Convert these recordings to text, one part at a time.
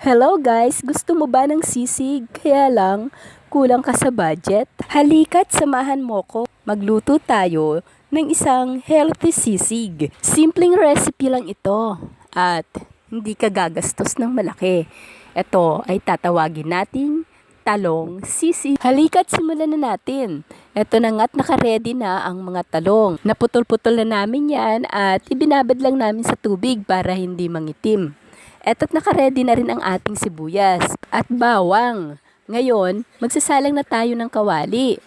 Hello guys! Gusto mo ba ng sisig? Kaya lang, kulang ka sa budget? Halika't samahan mo ko. Magluto tayo ng isang healthy sisig. Simpleng recipe lang ito at hindi ka gagastos ng malaki. Ito ay tatawagin nating talong sisig. Halika't simulan na natin. Ito na nga't nakaredy na ang mga talong. Naputol-putol na namin yan at ibinabad lang namin sa tubig para hindi mangitim. Eto't nakaredy na rin ang ating sibuyas at bawang. Ngayon, magsasalang na tayo ng kawali.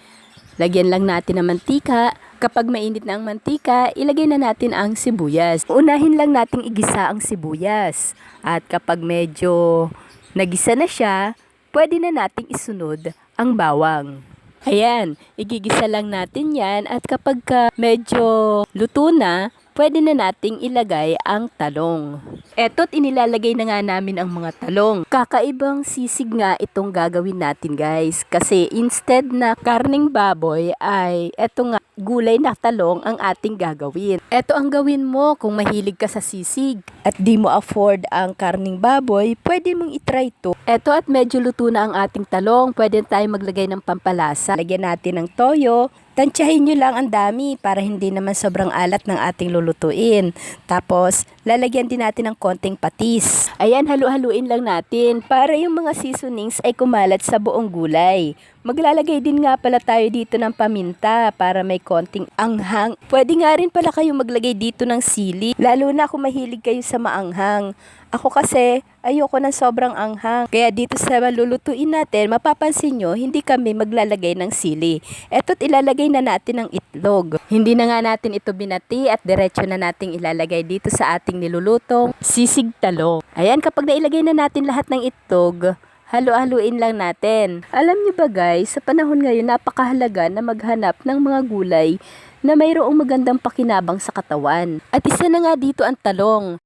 Lagyan lang natin ng mantika. Kapag mainit na ang mantika, ilagay na natin ang sibuyas. Unahin lang nating igisa ang sibuyas. At kapag medyo nagisa na siya, pwede na nating isunod ang bawang. Ayan, igigisa lang natin yan at kapag medyo luto na, pwede na nating ilagay ang talong. Eto't inilalagay na nga namin ang mga talong. Kakaibang sisig nga itong gagawin natin guys. Kasi instead na karning baboy ay eto nga gulay na talong ang ating gagawin. Eto ang gawin mo kung mahilig ka sa sisig at di mo afford ang karning baboy, pwede mong itry ito. Eto at medyo luto na ang ating talong, pwede tayo maglagay ng pampalasa. Lagyan natin ng toyo. Tansyahin nyo lang ang dami para hindi naman sobrang alat ng ating lulutuin. Tapos, lalagyan din natin ng konting patis. Ayan, halu-haluin lang natin para yung mga seasonings ay kumalat sa buong gulay. Maglalagay din nga pala tayo dito ng paminta para may konting anghang. Pwede nga rin pala kayo maglagay dito ng sili, lalo na kung mahilig kayo sa maanghang. Ako kasi, ayoko ng sobrang anghang. Kaya dito sa malulutuin natin, mapapansin nyo, hindi kami maglalagay ng sili. Eto't ilalagay na natin ang itlog. Hindi na nga natin ito binati at diretso na nating ilalagay dito sa ating nilulutong sisig talong. Ayan, kapag nailagay na natin lahat ng itlog, halu-haluin lang natin. Alam nyo ba guys, sa panahon ngayon, napakahalaga na maghanap ng mga gulay na mayroong magandang pakinabang sa katawan. At isa na nga dito ang talong,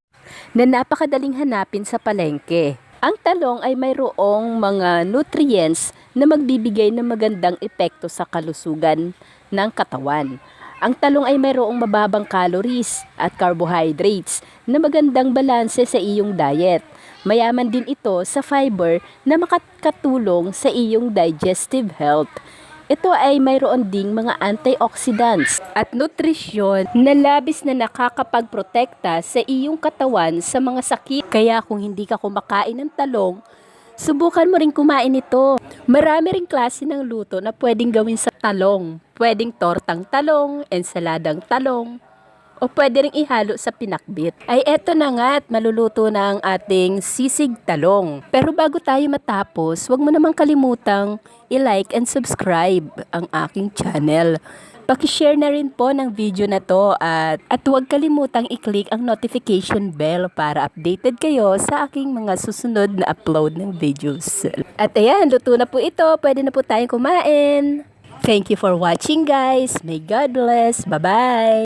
na napakadaling hanapin sa palengke. Ang talong ay mayroong mga nutrients na magbibigay ng magandang epekto sa kalusugan ng katawan. Ang talong ay mayroong mababang calories at carbohydrates na magandang balanse sa iyong diet. Mayaman din ito sa fiber na makakatulong sa iyong digestive health. Ito ay mayroon ding mga antioxidants at nutrisyon na labis na nakakapagprotekta sa iyong katawan sa mga sakit. Kaya kung hindi ka kumakain ng talong, subukan mo rin kumain ito. Marami ring klase ng luto na pwedeng gawin sa talong. Pwedeng tortang talong, ensaladang talong, o pwede ring ihalo sa pinakbit. Ay eto na nga at maluluto na ang ating sisig talong. Pero bago tayo matapos, huwag mo namang kalimutang i-like and subscribe ang aking channel. Paki-share na rin po ng video na to at huwag kalimutang i-click ang notification bell para updated kayo sa aking mga susunod na upload ng videos. At ayan, luto na po ito. Pwede na po tayong kumain. Thank you for watching guys. May God bless. Bye-bye.